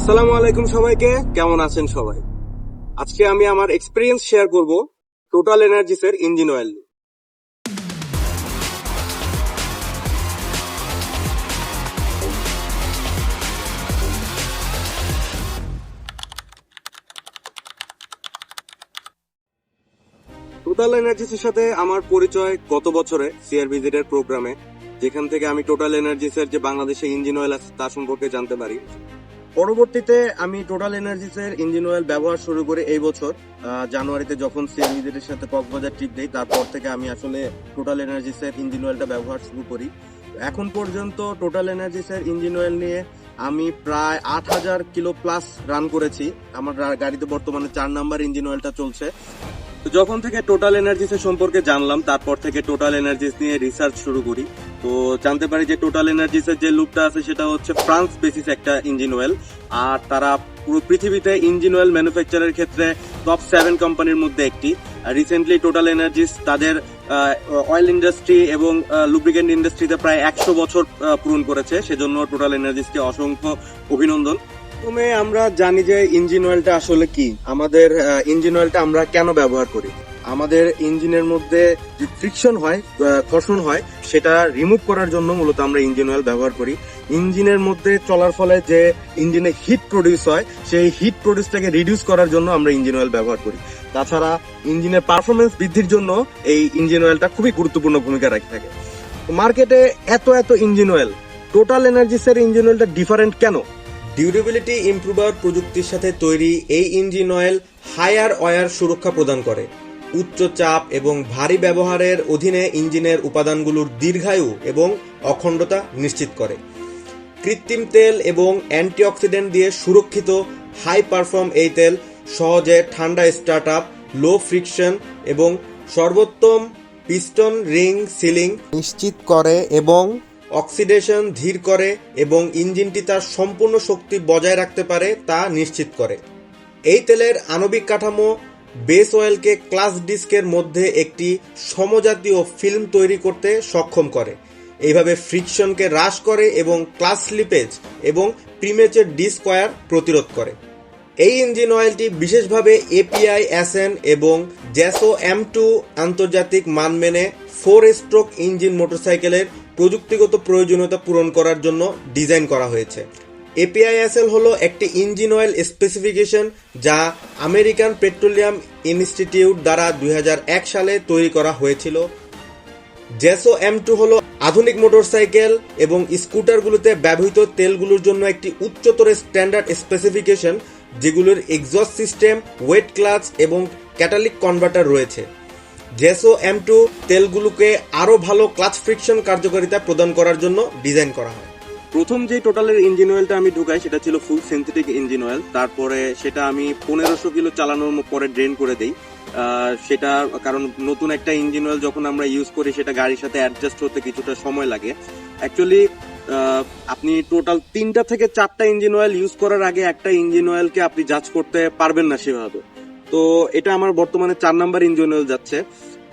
আসসালামু আলাইকুম সবাইকে, কেমন আছেন সবাই? আজকে আমি আমার এক্সপিরিয়েন্স শেয়ার করব টোটাল এনার্জিসের ইঞ্জিন অয়েল নিয়ে। টোটাল এনার্জিসের সাথে আমার পরিচয় গত বছরে সিআরবিজেড এর প্রোগ্রামে, যেখান থেকে আমি টোটাল এনার্জিসের যে বাংলাদেশে ইঞ্জিন অয়েল আছে তা সম্পর্কে জানতে পারি। পরবর্তীতে আমি টোটাল এনার্জিসের ইঞ্জিন অয়েল ব্যবহার শুরু করি এই বছর জানুয়ারিতে, যখন সিআরবিজেড এর সাথে কক্সবাজার ট্রিপ দেই। তারপর থেকে আমি আসলে টোটাল এনার্জিসের ইঞ্জিন অয়েলটা ব্যবহার শুরু করি। এখন পর্যন্ত টোটাল এনার্জিসের ইঞ্জিন অয়েল নিয়ে আমি প্রায় 8,000 কিলো প্লাস রান করেছি। আমার গাড়িতে বর্তমানে 4 নাম্বার ইঞ্জিন অয়েলটা চলছে। তো যখন থেকে টোটাল এনার্জিস এর সম্পর্কে জানলাম, তারপর থেকে টোটাল এনার্জিস নিয়ে রিসার্চ শুরু করি। তো জানতে পারি যে টোটাল এনার্জিস এর যে লুপটা আছে সেটা হচ্ছে ফ্রান্স বেসিস একটা ইঞ্জিন অয়েল, আর তারা পুরো পৃথিবীতে ইঞ্জিন অয়েল ম্যানুফ্যাকচারের ক্ষেত্রে টপ 7 কোম্পানির মধ্যে একটি। রিসেন্টলি টোটাল এনার্জিস তাদের অয়েল ইন্ডাস্ট্রি এবং লুব্রিকেন্ট ইন্ডাস্ট্রিতে প্রায় 100 বছর পূরণ করেছে, সেজন্য টোটাল এনার্জিসকে অসংখ্য অভিনন্দন। প্রথমে আমরা জানি যে ইঞ্জিন অয়েলটা আসলে কি। আমাদের ইঞ্জিন অয়েলটা আমরা কেন ব্যবহার করি? আমাদের ইঞ্জিনের মধ্যে যে ফ্রিকশন হয়, ঘর্ষণ হয়, সেটা রিমুভ করার জন্য মূলত আমরা ইঞ্জিন অয়েল ব্যবহার করি। ইঞ্জিনের মধ্যে চলার ফলে যে ইঞ্জিনে হিট প্রডিউস হয়, সেই হিট প্রডিউসটাকে রিডিউস করার জন্য আমরা ইঞ্জিন অয়েল ব্যবহার করি। তাছাড়া ইঞ্জিনের পারফরমেন্স বৃদ্ধির জন্য এই ইঞ্জিন অয়েলটা খুবই গুরুত্বপূর্ণ ভূমিকা রাখে থাকে। মার্কেটে এত ইঞ্জিন অয়েল, টোটাল এনার্জিসের ইঞ্জিন অয়েলটা ডিফারেন্ট কেন? ডিউরেবিলিটি ইমপ্রুভার প্রযুক্তির সাথে তৈরি এই ইঞ্জিন অয়েল হায়ার ওয়্যার সুরক্ষা প্রদান করে। উচ্চ চাপ এবং ভারী ব্যবহারের অধীনে ইঞ্জিনের উপাদানগুলোর দীর্ঘায়ু এবং অখণ্ডতা নিশ্চিত করে। কৃত্রিম তেল এবং অ্যান্টিঅক্সিডেন্ট দিয়ে সুরক্ষিত হাই পারফর্ম এই তেল সহজে ঠান্ডা স্টার্ট আপ, লো ফ্রিকশন এবং সর্বোত্তম পিস্টন রিং সিলিং নিশ্চিত করে এবং অক্সিডেশন ধীর করে এবং ইঞ্জিনটি তার সম্পূর্ণ শক্তি বজায় রাখতে পারে তা নিশ্চিত করে। এই তেলের আণবিক কাঠামো বেস অয়েলকে ক্লাস ডিস্কের মধ্যে একটি সমজাতীয় ফিল্ম তৈরি করতে সক্ষম করে। এইভাবে ফ্রিকশনকে হ্রাস করে এবং ক্লাস স্লিপেজ এবং প্রিমেচার ডিস্কওয়্যার প্রতিরোধ করে। এই ইঞ্জিন অয়েলটি বিশেষভাবে এপিআই এসএন এবং জ্যাসো M2 আন্তর্জাতিক মান মেনে 4 স্ট্রোক ইঞ্জিন মোটরসাইকেলের প্রযুক্তিগত প্রয়োজনীয়তা পূরণ করার জন্য ডিজাইন করা হয়েছে। এপিআইএসএল হলো একটি ইঞ্জিন অয়েল স্পেসিফিকেশন যা আমেরিকান পেট্রোলিয়াম ইনস্টিটিউট দ্বারা 2001 সালে তৈরি করা হয়েছিল। জ্যাসো M2 হলো আধুনিক মোটরসাইকেল এবং স্কুটারগুলোতে ব্যবহৃত তেলগুলোর জন্য একটি উচ্চতর স্ট্যান্ডার্ড স্পেসিফিকেশন, যেগুলোর এক্সস্ট সিস্টেম, ওয়েট ক্লাচ এবং ক্যাটালিক কনভার্টার রয়েছে। জ্যাসো M2 তেলগুলোকে আরও ভালো ক্লাচ ফ্রিকশন কার্যকারিতা প্রদান করার জন্য ডিজাইন করা হয়। প্রথম যে টোটালের ইঞ্জিন অয়েলটা আমি ঢুকাই সেটা ছিল ফুল সিনথেটিক ইঞ্জিন অয়েল। তারপরে সেটা আমি 1500 কিলো চালানোর পরে ড্রেন করে দেই। সেটা কারণ নতুন একটা ইঞ্জিন অয়েল যখন আমরা ইউজ করি সেটা গাড়ির সাথে অ্যাডজাস্ট হতে কিছুটা সময় লাগে। অ্যাকচুয়ালি আপনি টোটাল 3টা থেকে 4টা ইঞ্জিন অয়েল ইউজ করার আগে একটা ইঞ্জিন অয়েলকে আপনি জাজ করতে পারবেন না সেভাবে। তো এটা আমার বর্তমানে 4 নাম্বার ইঞ্জিন অয়েল যাচ্ছে।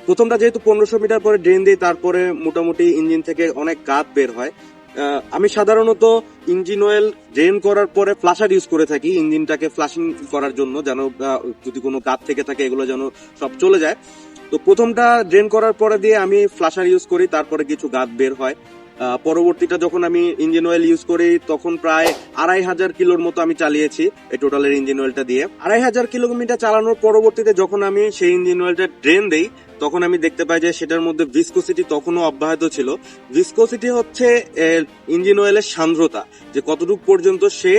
প্রথমটা যেহেতু 1500 মিটার পরে ড্রেন দিই, তারপরে মোটামুটি ইঞ্জিন থেকে অনেক গাদ বের হয়। আমি সাধারণত ইঞ্জিন অয়েল ড্রেন করার পরে ফ্লাশার ইউজ করে থাকি ইঞ্জিনটাকে ফ্লাশিং করার জন্য, যেন যদি কোনো গাদ থেকে থাকে এগুলো যেন সব চলে যায়। তো প্রথমটা ড্রেন করার পরে দিয়ে আমি ফ্লাশার ইউজ করি, তারপরে কিছু গাদ বের হয়। পরবর্তীটা যখন আমি ইঞ্জিন অয়েল ইউজ করি তখন প্রায় 2500 কিলোর মতো আমি চালিয়েছি এই টোটালের ইঞ্জিন অয়েলটা দিয়ে। 2500 কিলোমিটার চালানোর পরবর্তীতে যখন আমি সেই ইঞ্জিন অয়েলটা ড্রেন দেই তখন আমি দেখতে পাই যে সেটার মধ্যে ভিসকোসিটি তখনও অব্যাহত ছিল। ভিসকোসিটি হচ্ছে ইঞ্জিন অয়েলের সান্দ্রতা, যে কতটুকু পর্যন্ত সে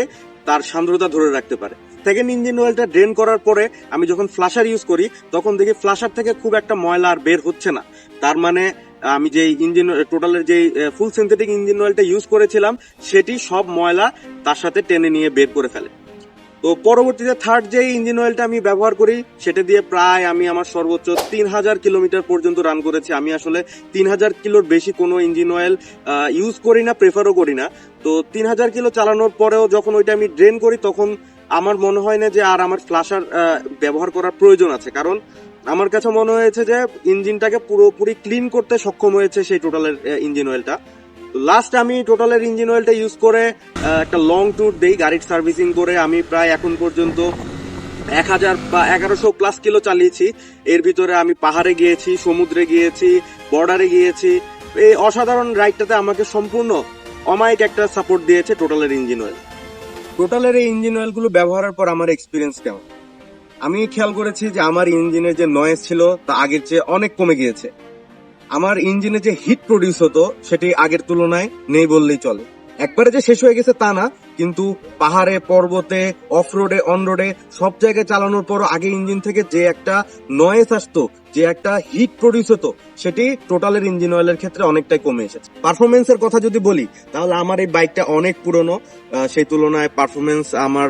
তার সান্দ্রতা ধরে রাখতে পারে। সেকেন্ড ইঞ্জিন অয়েলটা ড্রেন করার পরে আমি যখন ফ্লাশার ইউজ করি তখন দেখি ফ্লাশার থেকে খুব একটা ময়লা আর বের হচ্ছে না। তার মানে আমি যে ইঞ্জিন টোটালের যে ফুল সিনথেটিক ইঞ্জিন অয়েলটা ইউজ করেছিলাম সেটি সব ময়লা তার সাথে টেনে নিয়ে বের করে ফেলে। তো পরবর্তীতে থার্ড যে ইঞ্জিন অয়েলটা আমি ব্যবহার করি সেটা দিয়ে প্রায় আমি আমার সর্বোচ্চ 3000 কিলোমিটার পর্যন্ত রান করেছি। আমি আসলে 3000 কিলোর বেশি কোনো ইঞ্জিন অয়েল ইউজ করি না, প্রেফারও করি না। তো 3000 কিলো চালানোর পরেও যখন ওইটা আমি ড্রেন করি তখন আমার মনে হয় না যে আর আমার ফ্লাশার ব্যবহার করার প্রয়োজন আছে, কারণ আমার কাছে মনে হয়েছে যে ইঞ্জিনটাকে পুরোপুরি ক্লিন করতে সক্ষম হয়েছে সেই টোটালের ইঞ্জিন অয়েলটা। লাস্ট আমি টোটালের ইঞ্জিন অয়েলটা ইউজ করে একটা লং ট্যুর দেই গাড়ির সার্ভিসিং করে। আমি প্রায় এখন পর্যন্ত 1000 বা 1100 প্লাস কিলো চালিয়েছি। এর ভিতরে আমি পাহাড়ে গিয়েছি, সমুদ্রে গিয়েছি, বর্ডারে গিয়েছি। এই অসাধারণ রাইডটাতে আমাকে সম্পূর্ণ অমায়িক একটা সাপোর্ট দিয়েছে টোটালের ইঞ্জিন অয়েল। টোটালের এই ইঞ্জিন অয়েল গুলো ব্যবহারের পর আমার এক্সপিরিয়েন্স কেমন? আমি খেয়াল করেছি যে আমার ইঞ্জিনের যে নয়েজ ছিল তা আগের চেয়ে অনেক কমে গিয়েছে। আমার ইঞ্জিনে যে হিট প্রডিউস হতো সেটি আগের তুলনায় নেই বললেই চলে। একবারে যে শেষ হয়ে গেছে তা না, কিন্তু পাহাড়ে, পর্বতে, অফ রোডে, অন রোডে সব জায়গায় চালানোর পরও আগে ইঞ্জিন থেকে যে একটা নয়েজ আসতো, যে একটা হিট প্রডিউস হতো, সেটি টোটালের ইঞ্জিন অয়েলের ক্ষেত্রে অনেকটাই কমে এসেছে। পারফরমেন্সের কথা যদি বলি তাহলে আমার এই বাইকটা অনেক পুরনো, সেই তুলনায় পারফরমেন্স আমার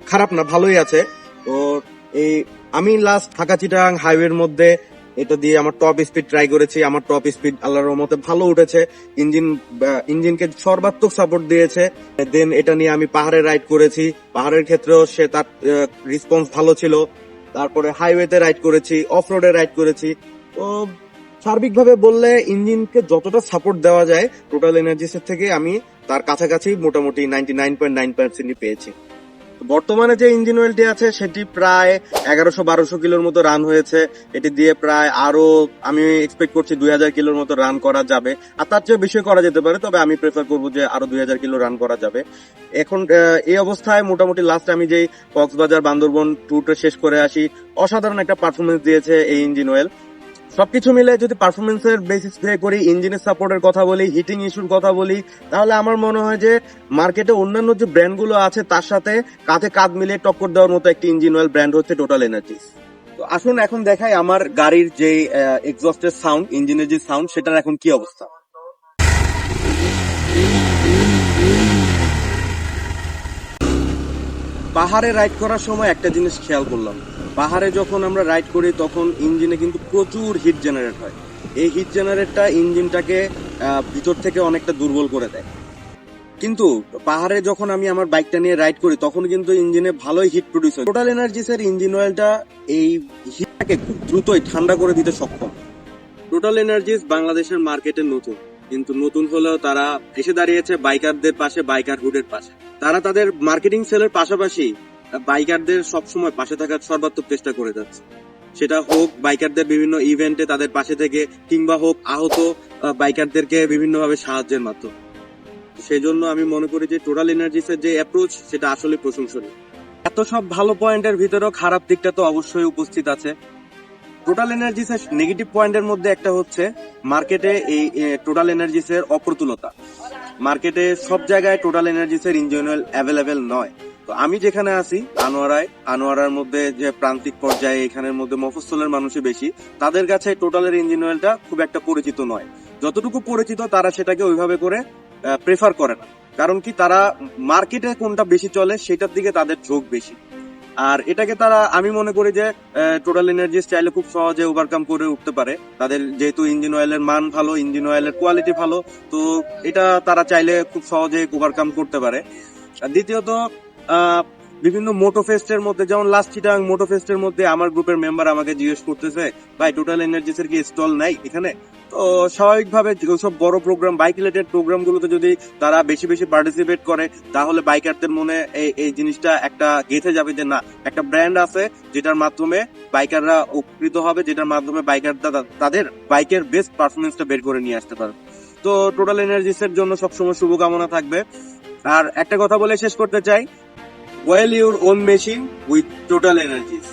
খারাপ না, ভালোই আছে। তো এই আমি লাস্ট ঢাকা চিটাগাং হাইওয়ের মধ্যে এটা দিয়ে আমার টপ স্পিড ট্রাই করেছি। আমার টপ স্পিড আল্লাহর রহমতে ভালো উঠেছে, ইঞ্জিনকে সর্বাত্মক সাপোর্ট দিয়েছে। দেন এটা নিয়ে আমি পাহাড়ে রাইড করেছি, পাহাড়ের ক্ষেত্রেও সে তার রেসপন্স ভালো ছিল। তারপরে হাইওয়েতে রাইড করেছি, অফ রোডে রাইড করেছি। তো সার্বিকভাবে বললে ইঞ্জিনকে যতটা সাপোর্ট দেওয়া যায় টোটাল এনার্জিসের থেকে আমি তার কাছাকাছি মোটামুটি 99.9% পেয়েছি। বর্তমানে যে ইঞ্জিন অয়েলটি আছে সেটি প্রায় 1100-1200 কিলোর মতো রান হয়েছে। এটি দিয়ে প্রায় আরো আমি এক্সপেক্ট করছি 2000 কিলোর মতো রান করা যাবে, আর তার চেয়ে বেশি করা যেতে পারে, তবে আমি প্রেফার করবো যে আরো 2000 কিলো রান করা যাবে। এখন এই অবস্থায় মোটামুটি লাস্ট আমি যেই কক্সবাজার বান্দরবন ট্যুরটা শেষ করে আসি, অসাধারণ একটা পারফরমেন্স দিয়েছে এই ইঞ্জিন অয়েল। সবকিছু মিলে যদি পারফরমেন্সের বেসিস প্লে করি, ইঞ্জিনের সাপোর্টের কথা বলি, হিটিং ইস্যুর কথা বলি, তাহলে আমার মনে হয় যে মার্কেটে অন্যান্য যে ব্র্যান্ডগুলো আছে তার সাথে কাঁধে কাঁধ মিলিয়ে টক্কর দেওয়ার মতো একটি ইঞ্জিন অয়েল ব্র্যান্ড হচ্ছে টোটাল এনার্জিস। তো আসুন এখন দেখাই আমার গাড়ির যে এক্সস্টের সাউন্ড, ইঞ্জিনের যে সাউন্ড, সেটার এখন কি অবস্থা। পাহাড়ে রাইড করার সময় একটা জিনিস খেয়াল করলাম, পাহাড়ে যখন আমরা রাইড করি তখন ইঞ্জিনে কিন্তু প্রচুর হিট জেনারেট হয়। এই হিট জেনারেটটা ইঞ্জিনটাকে ভিতর থেকে অনেকটা দুর্বল করে দেয়। কিন্তু পাহাড়ে যখন আমি আমার বাইকটা নিয়ে রাইড করি তখন কিন্তু ইঞ্জিনে ভালোই হিট প্রডিউস হয়। টোটাল এনার্জিসের ইঞ্জিন অয়েলটা এই হিটটাকে খুব দ্রুতই ঠান্ডা করে দিতে সক্ষম। টোটাল এনার্জিস বাংলাদেশের মার্কেটে নতুন, কিন্তু নতুন হলেও তারা এসে দাঁড়িয়েছে বাইকারদের পাশে, বাইকার হুডের পাশে। তারা তাদের মার্কেটিং সেলের পাশাপাশি বাইকারদের সবসময় পাশে থাকার সর্বাত্মক চেষ্টা করে যাচ্ছে। সেটা হোক বাইকারদের বিভিন্ন ইভেন্টে তাদের পাশে থেকে, কিংবা হোক আহত বাইকারদেরকে বিভিন্নভাবে সাহায্যের মাধ্যমে। সেই জন্য আমি মনে করি যে টোটাল এনার্জিসের যে অ্যাপ্রোচ সেটা আসলে প্রশংসনীয়। এত সব ভালো পয়েন্টের ভিতরেও খারাপ দিকটা তো অবশ্যই উপস্থিত আছে। টোটাল এনার্জিসের নেগেটিভ পয়েন্টের মধ্যে একটা হচ্ছে মার্কেটে এই টোটাল এনার্জিসের অপ্রতুলতা। মার্কেটে সব জায়গায় টোটাল এনার্জিসের ইঞ্জিন অয়েল অ্যাভেলেবেল নয়। তো আমি যেখানে আছি আনোয়ারার মধ্যে যে প্রান্তিক পর্যায়ে, এখানের মধ্যে মফস্বলের মানুষই বেশি, তাদের কাছে টোটালের ইঞ্জিন অয়েলটা খুব একটা পরিচিত নয়। যতটুকু পরিচিত তারা সেটাকে ওইভাবে করে প্রেফার করে না। কারণ কি, তারা মার্কেটে কোনটা বেশি চলে সেটার দিকে তাদের ঝোঁক বেশি। আর এটাকে তারা, আমি মনে করি যে টোটাল এনার্জিস চাইলে খুব সহজে ওভারকাম করে উঠতে পারে। তাদের যেহেতু ইঞ্জিন অয়েলের মান ভালো, ইঞ্জিন অয়েলের কোয়ালিটি ভালো, তো এটা তারা চাইলে খুব সহজে ওভারকাম করতে পারে। আর দ্বিতীয়ত বিভিন্ন মোটোফেস্টের মধ্যে, যেমন লাস্ট চিটাগাং মোটোফেস্টের মধ্যে আমার গ্রুপের মেম্বার আমাকে জিজ্ঞেস করতেছে, ভাই টোটাল এনার্জিসের কি স্টল নাই এখানে? তো স্বাভাবিকভাবে সব বড় প্রোগ্রাম, বাইক রিলেটেড প্রোগ্রাম গুলোতে যদি তারা বেশি বেশি পার্টিসিপেট করে তাহলে বাইকারদের মনে এই জিনিসটা একটা গেঁথে যাবে যে না, একটা ব্র্যান্ড আছে যেটার মাধ্যমে বাইকাররা উপকৃত হবে, যেটার মাধ্যমে বাইকাররা তাদের বাইকের বেস্ট পারফরমেন্সটা বের করে নিয়ে আসতে পারবে। তো টোটাল এনার্জিসের জন্য সবসময় শুভকামনা থাকবে। আর একটা কথা বলে শেষ করতে চাই, well your own machine with total energies.